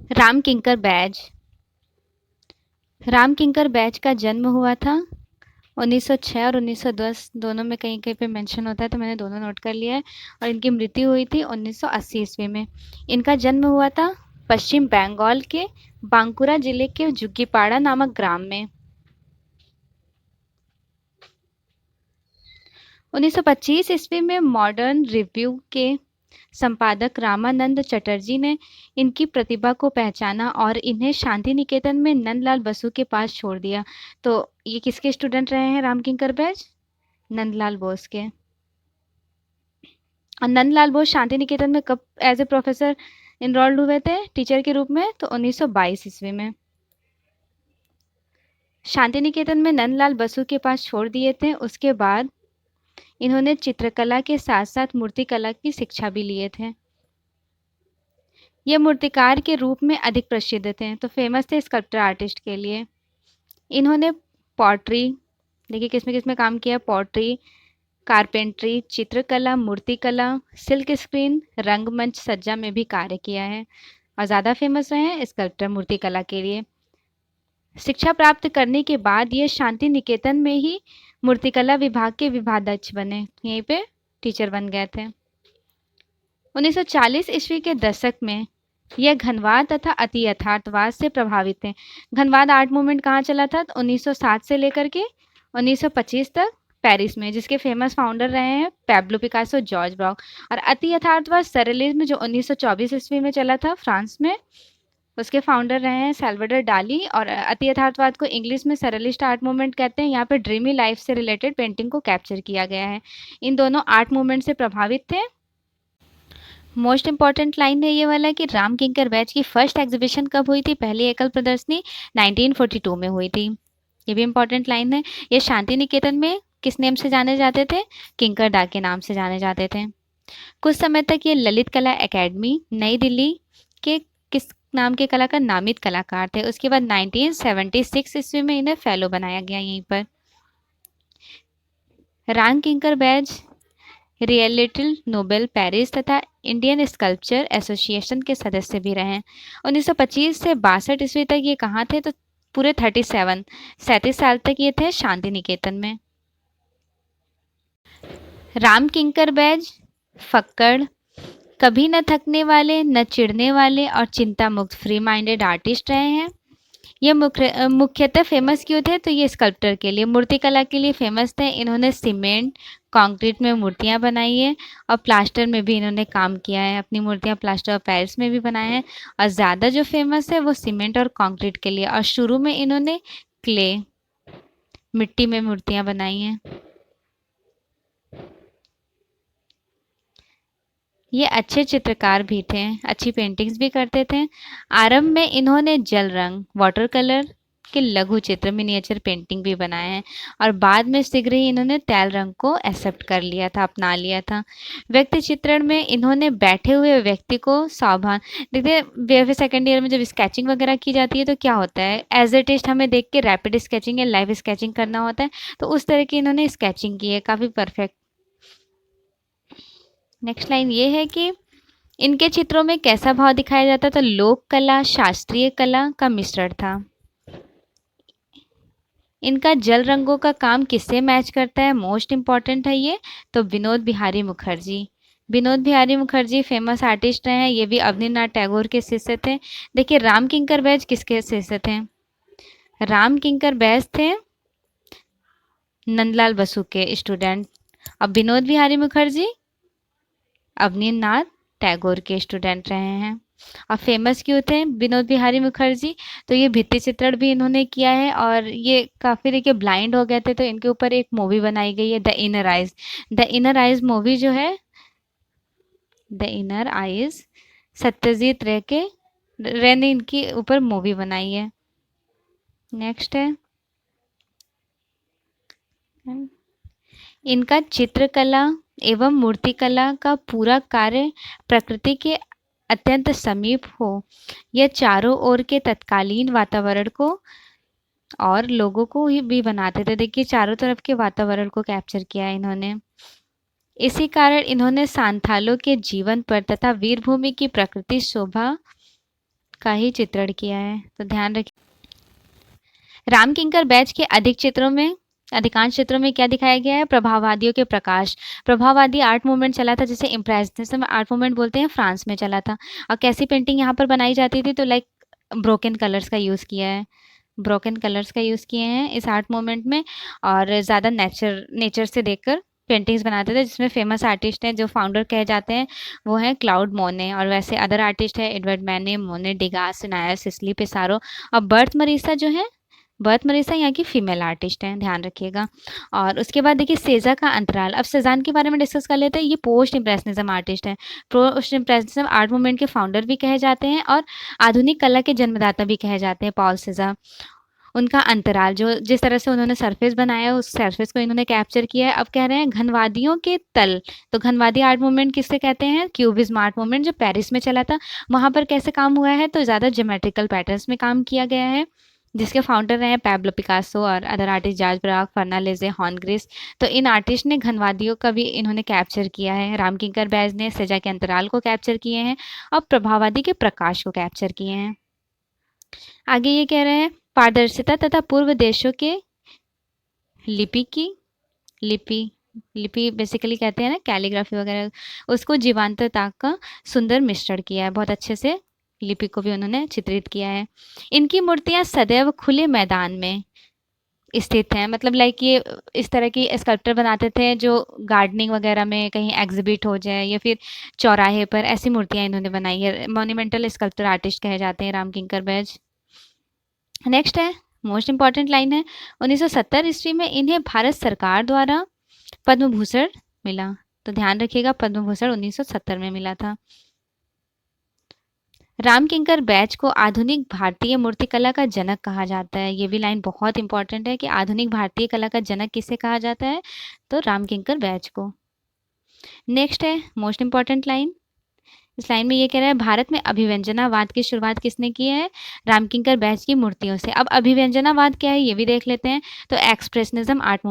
राम किंकर बैज। राम किंकर बैज का जन्म हुआ था 1906 और 1910, दोनों में कहीं कहीं पे मेंशन होता है तो मैंने दोनों नोट कर लिया है। और इनकी मृत्यु हुई थी 1980 ईस्वी में। इनका जन्म हुआ था पश्चिम बंगाल के बांकुरा जिले के जुग्गीपाड़ा नामक ग्राम में। 1925 ईस्वी में मॉडर्न रिव्यू के संपादक रामानंद चटर्जी ने इनकी प्रतिभा को पहचाना और इन्हें शांति निकेतन में नंदलाल बसु के पास छोड़ दिया। तो ये किसके स्टूडेंट रहे हैं रामकिंकर बैज? नंदलाल बोस के। और नंदलाल बोस शांति निकेतन में कब एज ए प्रोफेसर इनरोल्ड हुए थे टीचर के रूप में? तो 1922 ईस्वी में। शांति निकेतन में नंदलाल बसु के पास छोड़ दिए थे। उसके बाद इन्होंने चित्रकला के साथ साथ मूर्तिकला की शिक्षा भी लिए थे। ये मूर्तिकार के रूप में अधिक प्रसिद्ध थे, तो फेमस थे स्कल्पचर आर्टिस्ट के लिए। इन्होंने पॉटरी, देखिए किसमें किसमें काम किया, पॉटरी, कारपेंट्री, चित्रकला, मूर्तिकला, सिल्क स्क्रीन, रंगमंच सज्जा में भी कार्य किया है और ज़्यादा फेमस रहे हैं स्कल्पचर मूर्तिकला के लिए। शिक्षा प्राप्त करने के बाद ये शांति निकेतन में ही मूर्तिकला विभाग के विभागाध्यक्ष बने, यहीं पे टीचर बन गए थे। 1940 ईस्वी के दशक में यह घनवाद तथा अति यथार्थवाद से प्रभावित थे। घनवाद आर्ट मूवमेंट कहाँ चला था? 1907 से लेकर के 1925 तक पेरिस में, जिसके फेमस फाउंडर रहे हैं पैब्लो पिकासो, जॉर्ज ब्राउक। और अति यथार्थवाद सरेलिज्म जो 1924 ईस्वी में चला था फ्रांस में, उसके फाउंडर रहे हैं सैल्वाडोर डाली। और अति यथार्थवाद को इंग्लिश में सरेलिस्ट आर्ट मूवमेंट कहते हैं। यहाँ पे ड्रीमी लाइफ से रिलेटेड पेंटिंग को कैप्चर किया गया है। इन दोनों आर्ट मूवमेंट से प्रभावित थे। मोस्ट इंपॉर्टेंट लाइन है ये वाला कि राम किंकर बैज की फर्स्ट एग्जीबिशन कब हुई थी, पहली एकल प्रदर्शनी 1942 में हुई थी। ये भी इंपॉर्टेंट लाइन है। ये शांति निकेतन में किस नेम से जाने जाते थे? किंकर डा के नाम से जाने जाते थे। कुछ समय तक ये ललित कला एकेडमी नई दिल्ली के किस नाम के कलाकार? नामित कलाकार थे। उसके बाद 1976 ईस्वी में इन्हें फेलो बनाया गया यहीं पर। राम किंकर बैज रियलिटल नोबेल पेरिस तथा इंडियन स्कल्पचर एसोसिएशन के सदस्य भी रहे। 1925 से 62 ईस्वी तक ये कहाँ थे? तो पूरे 37 साल तक ये थे शांति निकेतन में। राम किंकर बैज फक्कड़, कभी न थकने वाले, न चिढ़ने वाले और चिंता मुक्त फ्री माइंडेड आर्टिस्ट रहे हैं। ये मुख्यतः फेमस क्यों थे? तो ये स्कल्पटर के लिए, मूर्तिकला के लिए फेमस थे। इन्होंने सीमेंट कंक्रीट में मूर्तियां बनाई है और प्लास्टर में भी इन्होंने काम किया है। अपनी मूर्तियां प्लास्टर ऑफ पेरिस में भी बनाए हैं और ज़्यादा जो फेमस है वो सीमेंट और कंक्रीट के लिए। और शुरू में इन्होंने क्ले, मिट्टी में मूर्तियां बनाई हैं। ये अच्छे चित्रकार भी थे, अच्छी पेंटिंग्स भी करते थे। आरंभ में इन्होंने जल रंग, वाटर कलर के लघु चित्र, मिनिएचर पेंटिंग भी बनाए हैं और बाद में शीघ्र ही इन्होंने तैल रंग को एक्सेप्ट कर लिया था, अपना लिया था। व्यक्ति चित्रण में इन्होंने बैठे हुए व्यक्ति को सावधान, देखिए बीएफए सेकेंड ईयर में जब स्केचिंग वगैरह की जाती है तो क्या होता है, एज ए टेस्ट हमें देख के रैपिड स्केचिंग या लाइव स्केचिंग करना होता है, तो उस तरह की इन्होंने स्केचिंग की है, काफ़ी परफेक्ट। नेक्स्ट लाइन ये है कि इनके चित्रों में कैसा भाव दिखाया जाता था? लोक कला शास्त्रीय कला का मिश्रण था। इनका जल रंगों का काम किससे मैच करता है? मोस्ट इंपॉर्टेंट है ये, तो विनोद बिहारी मुखर्जी। विनोद बिहारी मुखर्जी फेमस आर्टिस्ट रहे हैं, ये भी अवनीनाथ टैगोर के शिष्य थे। देखिए राम किंकर बैज किसके शिष्य थे? राम किंकर बैज थे नंदलाल बसु के स्टूडेंट। अब विनोद बिहारी मुखर्जी अवनीनाथ टैगोर के स्टूडेंट रहे हैं। और फेमस क्यों थे विनोद बिहारी मुखर्जी? तो ये भित्ति चित्रण भी इन्होंने किया है और ये काफ़ी देखिए ब्लाइंड हो गए थे, तो इनके ऊपर एक मूवी बनाई गई है the inner eyes. The inner eyes movie जो है, द इनर आइज, सत्यजीत रे ने इनके ऊपर मूवी बनाई है। नेक्स्ट है इनका चित्रकला एवं मूर्तिकला का पूरा कार्य प्रकृति के अत्यंत समीप हो, यह चारों ओर के तत्कालीन वातावरण को और लोगों को ही भी बनाते थे। देखिए चारों तरफ के वातावरण को कैप्चर किया है इन्होंने। इसी कारण इन्होंने सांथालों के जीवन पर तथा वीरभूमि की प्रकृति शोभा का ही चित्रण किया है, तो ध्यान रखिए। रामकिंकर बैच के अधिकांश चित्रों में क्या दिखाया गया है? प्रभाववादियों के प्रकाश। प्रभाववादी आर्ट मूवमेंट चला था, जिसे इम्प्रेशनिज्म आर्ट मूवमेंट बोलते हैं, फ्रांस में चला था। और कैसी पेंटिंग यहाँ पर बनाई जाती थी? तो लाइक ब्रोकन कलर्स का यूज़ किया है, ब्रोकन कलर्स का यूज़ किए हैं इस आर्ट मूवमेंट में, और ज़्यादा नेचर से देखकर पेंटिंग्स बनाते थे, जिसमें फेमस आर्टिस्ट हैं जो फाउंडर कहे जाते हैं वो हैं क्लाउड मोने, और वैसे अदर आर्टिस्ट है एडवर्ड मैने, मोने, डिगास, नायर, सिसली, पिसारो। और बर्थ मरीसा यहाँ की फीमेल आर्टिस्ट हैं, ध्यान रखिएगा। और उसके बाद देखिए सेजा का अंतराल। अब सेजान के बारे में डिस्कस कर लेते हैं। ये पोस्ट इम्प्रेशनिज्म आर्टिस्ट हैं, पोस्ट इम्प्रेशनिज्म आर्ट मूवमेंट के फाउंडर भी कहे जाते हैं और आधुनिक कला के जन्मदाता भी कहे जाते हैं पॉल सेजा। उनका अंतराल, जो जिस तरह से उन्होंने सरफेस बनाया उस सरफेस को इन्होंने कैप्चर किया है। अब कह रहे हैं घनवादियों के तल, तो घनवादी आर्ट मूवमेंट किससे कहते हैं? क्यूबिज्म आर्ट मूवमेंट, जो पेरिस में चला था। वहाँ पर कैसे काम हुआ है? तो ज़्यादा ज्योमेट्रिकल पैटर्न्स में काम किया गया है, जिसके फाउंडर रहे हैं पैब्लो पिकासो और other artist Georges Braque, Fernandez, हॉर्नग्रीस। तो इन आर्टिस्ट ने घनवादियों का भी इन्होंने कैप्चर किया है। रामकिंकर बैज ने सेजा के अंतराल को कैप्चर किए हैं और प्रभाववादी के प्रकाश को कैप्चर किए हैं। आगे ये कह रहे हैं पारदर्शिता तथा पूर्व देशों के लिपि बेसिकली कहते हैं ना कैलीग्राफी वगैरह, उसको जीवंतता का सुंदर मिश्रण किया है। बहुत अच्छे से लिपि को भी उन्होंने चित्रित किया है। इनकी मूर्तियां सदैव खुले मैदान में स्थित हैं, मतलब लाइक ये इस तरह की स्कल्पचर बनाते थे जो गार्डनिंग वगैरह में कहीं एग्जिबिट हो जाए या फिर चौराहे पर, ऐसी मूर्तियां इन्होंने बनाई है। मॉन्यूमेंटल स्कल्पचर आर्टिस्ट कहे जाते हैं रामकिंकर बैज। नेक्स्ट है, मोस्ट इंपॉर्टेंट लाइन है, 1970 ईस्वी में इन्हें भारत सरकार द्वारा पद्म भूषण मिला। तो ध्यान रखिएगा पद्म भूषण 1970 में मिला था। रामकिंकर बैच को आधुनिक भारतीय मूर्तिकला का जनक कहा जाता है। ये भी लाइन बहुत इंपॉर्टेंट है कि आधुनिक भारतीय कला का जनक किसे कहा जाता है? तो रामकिंकर बैच को। नेक्स्ट है मोस्ट इंपॉर्टेंट लाइन, इस लाइन में ये कह रहा है भारत में अभिव्यंजनावाद की शुरुआत किसने की है? रामकिंकर बैच की मूर्तियों से। अब अभिव्यंजनावाद क्या है ये भी देख लेते हैं। तो एक्सप्रेशनिज्म आर्ट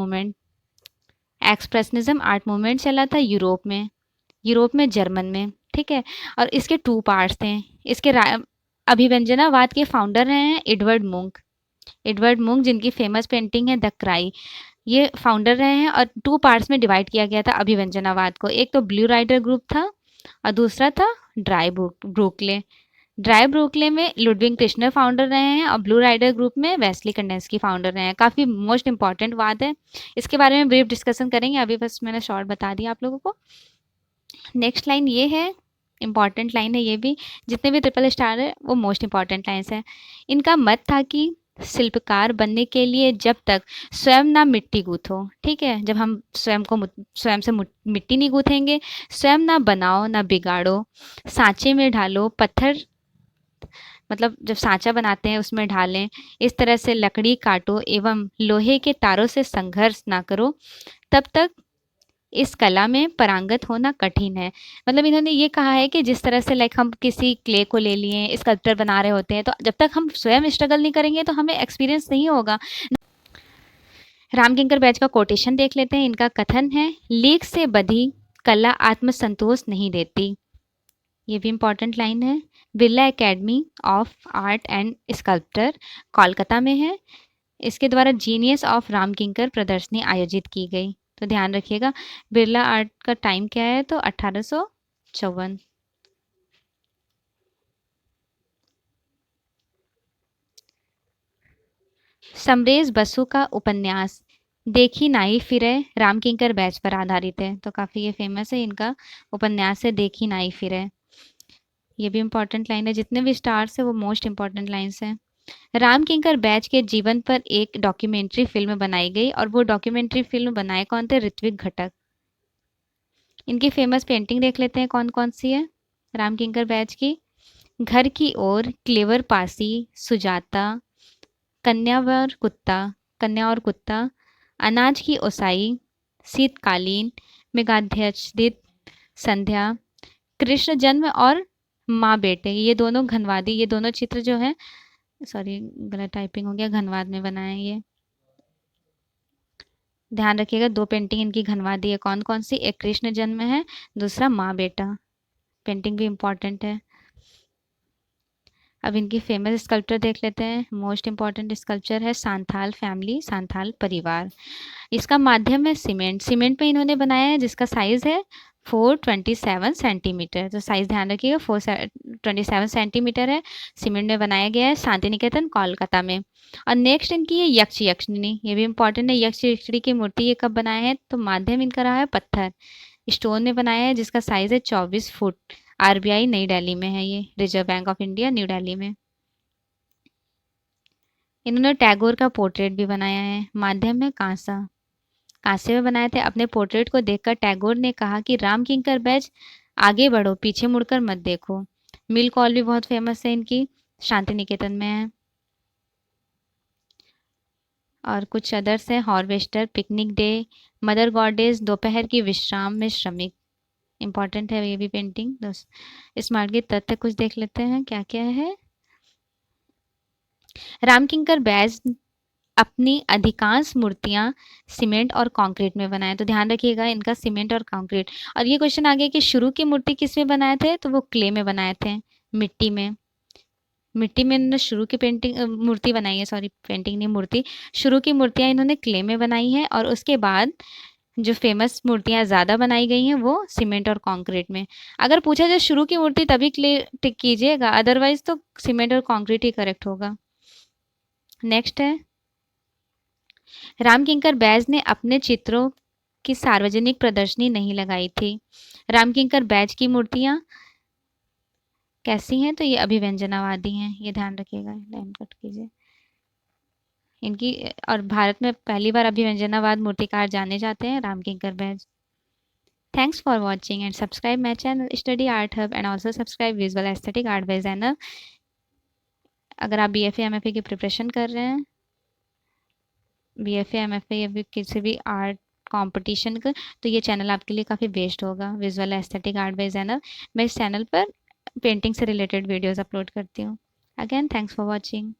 मूवमेंट चला था यूरोप में, जर्मन में, ठीक है। और इसके 2 पार्ट्स थे। इसके अभिव्यंजनावाद के फाउंडर रहे हैं एडवर्ड मुंक, जिनकी फेमस पेंटिंग है द क्राई। ये फाउंडर रहे हैं और 2 पार्ट्स में डिवाइड किया गया था अभिव्यंजनावाद को। एक तो ब्लू राइडर ग्रुप था और दूसरा था ड्राई ब्रुकले में लुडविग कृष्णर फाउंडर रहे हैं और ब्लू राइडर ग्रुप में वेस्ली कंडेंस्की फाउंडर रहे हैं। काफ़ी मोस्ट इंपॉर्टेंट बात है, इसके बारे में ब्रीफ डिस्कशन करेंगे, अभी बस मैंने शॉर्ट बता दिया आप लोगों को। नेक्स्ट लाइन ये है, इंपॉर्टेंट लाइन है ये भी, जितने भी ट्रिपल स्टार है वो मोस्ट इंपॉर्टेंट लाइन्स है। इनका मत था कि शिल्पकार बनने के लिए जब तक स्वयं ना मिट्टी गूंथो, ठीक है, जब हम स्वयं से मिट्टी नहीं गूंथेंगे, स्वयं ना बनाओ ना बिगाड़ो, सांचे में ढालो पत्थर, मतलब जब सांचा बनाते हैं उसमें ढालें, इस तरह से लकड़ी काटो एवं लोहे के तारों से संघर्ष ना करो, तब तक इस कला में पारंगत होना कठिन है। मतलब इन्होंने ये कहा है कि जिस तरह से लाइक हम किसी क्ले को ले लिए स्कल्पचर बना रहे होते हैं, तो जब तक हम स्वयं स्ट्रगल नहीं करेंगे तो हमें एक्सपीरियंस नहीं होगा। रामकिंकर बैच का कोटेशन देख लेते हैं। इनका कथन है, लीक से बधी कला आत्मसंतोष नहीं देती। ये भी इंपॉर्टेंट लाइन है। Birla academy of art and sculpture Kolkata में है। इसके द्वारा जीनियस ऑफ रामकिंकर प्रदर्शनी आयोजित की गई। तो ध्यान रखिएगा बिरला आर्ट का टाइम क्या है? तो 1854। समरेश बसु का उपन्यास देखी नाई फिरे रामकिंकर बैच पर आधारित है। तो काफ़ी ये फेमस है, इनका उपन्यास है देखी नाई फिरे। ये भी इंपॉर्टेंट लाइन है, जितने भी स्टार्स है वो मोस्ट इंपॉर्टेंट लाइन्स हैं। रामकिंकर बैच के जीवन पर एक डॉक्यूमेंट्री फिल्म बनाई गई और वो डॉक्यूमेंट्री फिल्म बनाए कौन थे? ऋत्विक घटक। इनकी फेमस पेंटिंग देख लेते हैं कौन कौन सी है रामकिंकर बैच की। घर की ओर, क्लेवर पासी, सुजाता, कन्या और कुत्ता, अनाज की ओसाई, शीतकालीन, मेघाच्छादित संध्या, कृष्ण जन्म और माँ बेटे। ये दोनों घनवादी, ये दोनों चित्र जो है, सॉरी गलत टाइपिंग हो गया, घनवाद में बनाए ये, ध्यान रखिएगा। 2 पेंटिंग इनकी घनवादी है, कौन कौन सी? एक कृष्ण जन्म है, दूसरा माँ बेटा। पेंटिंग भी इम्पॉर्टेंट है। अब इनकी फेमस स्कल्पचर देख लेते हैं। मोस्ट इम्पॉर्टेंट स्कल्पचर है सांथाल फैमिली, सांथाल परिवार। इसका माध्यम है सीमेंट। सीमेंट पे इन्होंने बनाया है, जिसका साइज़ है 427 सेंटीमीटर। तो साइज़ ध्यान रखिएगा, 427 सेंटीमीटर है। सीमेंट में बनाया गया है, शांति निकेतन कोलकाता में। और नेक्स्ट इनकी है यक्ष यक्षिणी, ये भी इंपॉर्टेंट है। यक्ष यक्षिणी की मूर्ति ये कब बनाया है, तो माध्यम इनका रहा है पत्थर, स्टोन में बनाया है, जिसका साइज़ है 24 फुट। आरबीआई नई दिल्ली में है, ये reserve bank of India new Delhi में। इन्होंने टैगोर का पोर्ट्रेट भी बनाया है, माध्यम है कांसा, कांसे में बनाए थे। अपने पोर्ट्रेट को देखकर टैगोर ने कहा कि राम किंकर बैज, आगे बढ़ो, पीछे मुड़कर मत देखो। मिल कॉल भी बहुत फेमस है इनकी, शांति निकेतन में है। और कुछ अदर्स है, harvester, picnic day, mother goddess, दोपहर की विश्राम में श्रमिक। इंपॉर्टेंट है ये भी पेंटिंग। दोस्त स्मार्ट के तथ्य कुछ देख लेते हैं, क्या क्या है। राम किंकर बैज अपनी अधिकांश मूर्तियां सीमेंट और कंक्रीट में बनाए। तो ध्यान रखिएगा इनका सीमेंट और कंक्रीट। और ये क्वेश्चन आ गया कि शुरू की मूर्ति किस में बनाए थे, तो वो क्ले में बनाए थे, मिट्टी में। मिट्टी में इन्होंने शुरू की पेंटिंग मूर्ति बनाई है, सॉरी पेंटिंग नहीं, मूर्ति। शुरू की मूर्तियां इन्होंने क्ले में बनाई है, और उसके बाद जो फेमस मूर्तियां ज़्यादा बनाई गई हैं वो सीमेंट और कंक्रीट में। अगर पूछा जाए शुरू की मूर्ति तभी क्ले टिक कीजिएगा, अदरवाइज तो सीमेंट और कंक्रीट ही करेक्ट होगा। नेक्स्ट है, राम किंकर बैज ने अपने चित्रों की सार्वजनिक प्रदर्शनी नहीं लगाई थी। राम किंकर बैज की मूर्तियां कैसी हैं, तो ये अभिव्यंजनावादी हैं, ये ध्यान रखिएगा, लाइन कट कीजिए इनकी। और भारत में पहली बार अभिव्यंजनावाद मूर्तिकार जाने जाते हैं राम किंकर Baij. Thanks for watching and subscribe my channel Study Art Hub and also subscribe Visual Aesthetic Art by Zainab। अगर आप BFA MFA की प्रिपरेशन कर रहे हैं, BFA MFA या फिर किसी भी आर्ट कंपटीशन का, तो ये चैनल आपके लिए काफ़ी बेस्ट होगा, visual aesthetic art bye Zainab. मैं इस चैनल पर पेंटिंग से रिलेटेड वीडियोस अपलोड करती हूँ। Again thanks for watching.